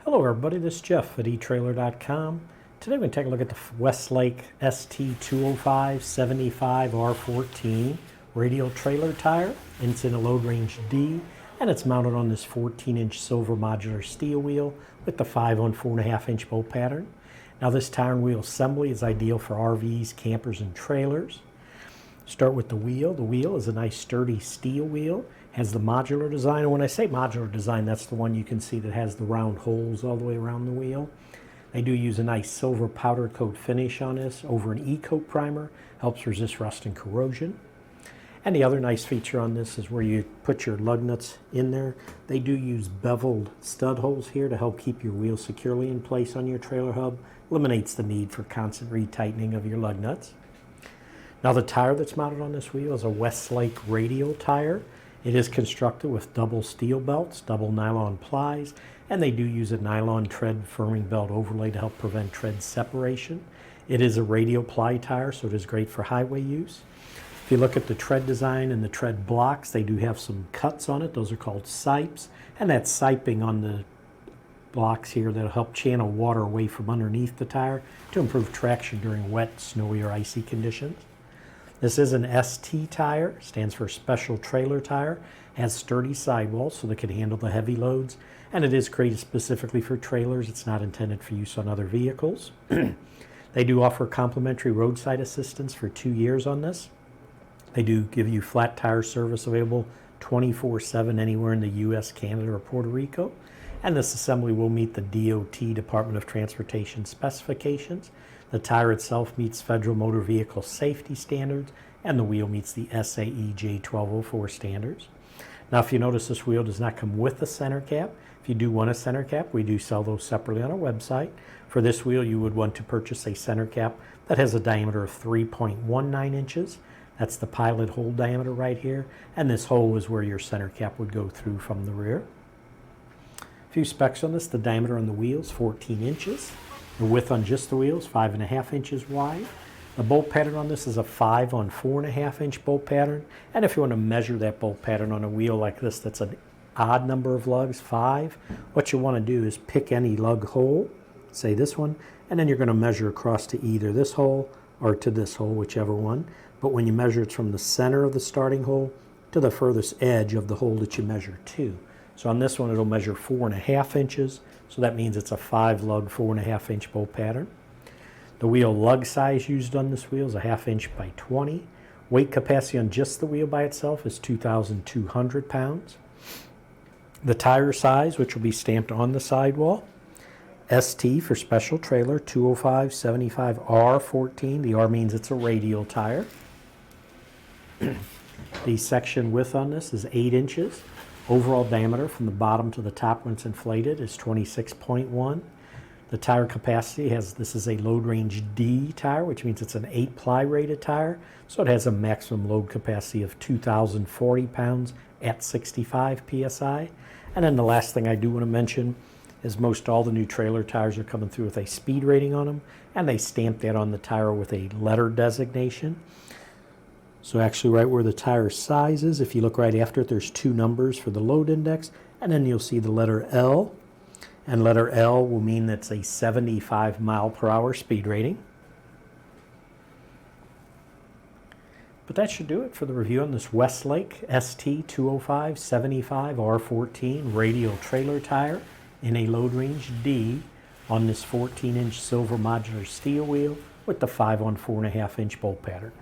Hello everybody, this is Jeff at etrailer.com. Today we're going to take a look at the Westlake ST205 75R14 Radial Trailer Tire. And it's in a load range D, and it's mounted on this 14-inch silver modular steel wheel with the 5 on 4.5-inch bolt pattern. Now this tire and wheel assembly is ideal for RVs, campers, and trailers. Start with the wheel. The wheel is a nice sturdy steel wheel. Has the modular design, and when I say modular design, that's the one you can see that has the round holes all the way around the wheel. They do use a nice silver powder coat finish on this over an E-coat primer, helps resist rust and corrosion. And the other nice feature on this is where you put your lug nuts in there. They do use beveled stud holes here to help keep your wheel securely in place on your trailer hub. Eliminates the need for constant retightening of your lug nuts. Now the tire that's mounted on this wheel is a Westlake Radial tire. It is constructed with double steel belts, double nylon plies, and they do use a nylon tread firming belt overlay to help prevent tread separation. It is a radial ply tire, so it is great for highway use. If you look at the tread design and the tread blocks, they do have some cuts on it. Those are called sipes, and that's siping on the blocks here that'll help channel water away from underneath the tire to improve traction during wet, snowy, or icy conditions. This is an ST tire, stands for Special Trailer Tire, has sturdy sidewalls so they can handle the heavy loads, and it is created specifically for trailers. It's not intended for use on other vehicles. They do offer complimentary roadside assistance for 2 years on this. They do give you flat tire service available 24/7 anywhere in the US, Canada, or Puerto Rico. And this assembly will meet the DOT, Department of Transportation specifications. The tire itself meets federal motor vehicle safety standards, and the wheel meets the SAE J1204 standards. Now, if you notice, this wheel does not come with a center cap. If you do want a center cap, we do sell those separately on our website. For this wheel, you would want to purchase a center cap that has a diameter of 3.19 inches. That's the pilot hole diameter right here, and this hole is where your center cap would go through from the rear. A few specs on this: the diameter on the wheels 14 inches. The width on just the wheels 5.5 inches wide. The bolt pattern on this is a 5 on 4.5-inch bolt pattern. And if you want to measure that bolt pattern on a wheel like this, that's an odd number of lugs, 5. What you want to do is pick any lug hole, say this one, and then you're going to measure across to either this hole or to this hole, whichever one. But when you measure, it's from the center of the starting hole to the furthest edge of the hole that you measure to. So on this one, it'll measure 4.5 inches. So that means it's a 5 lug, 4.5-inch bolt pattern. The wheel lug size used on this wheel is a 1/2 inch by 20. Weight capacity on just the wheel by itself is 2,200 pounds. The tire size, which will be stamped on the sidewall, ST for Special Trailer 205 75R14. The R means it's a radial tire. The section width on this is 8 inches. Overall diameter from the bottom to the top when it's inflated is 26.1. The tire capacity this is a load range D tire, which means it's an 8-ply rated tire. So it has a maximum load capacity of 2,040 pounds at 65 PSI. And then the last thing I do want to mention is most all the new trailer tires are coming through with a speed rating on them, and they stamp that on the tire with a letter designation. So actually right where the tire size is, if you look right after it, there's 2 numbers for the load index, and then you'll see the letter L. And letter L will mean that's a 75 mile per hour speed rating. But that should do it for the review on this Westlake ST205 75R14 Radial Trailer Tire in a load range D on this 14-inch silver modular steel wheel with the 5 on 4.5-inch bolt pattern.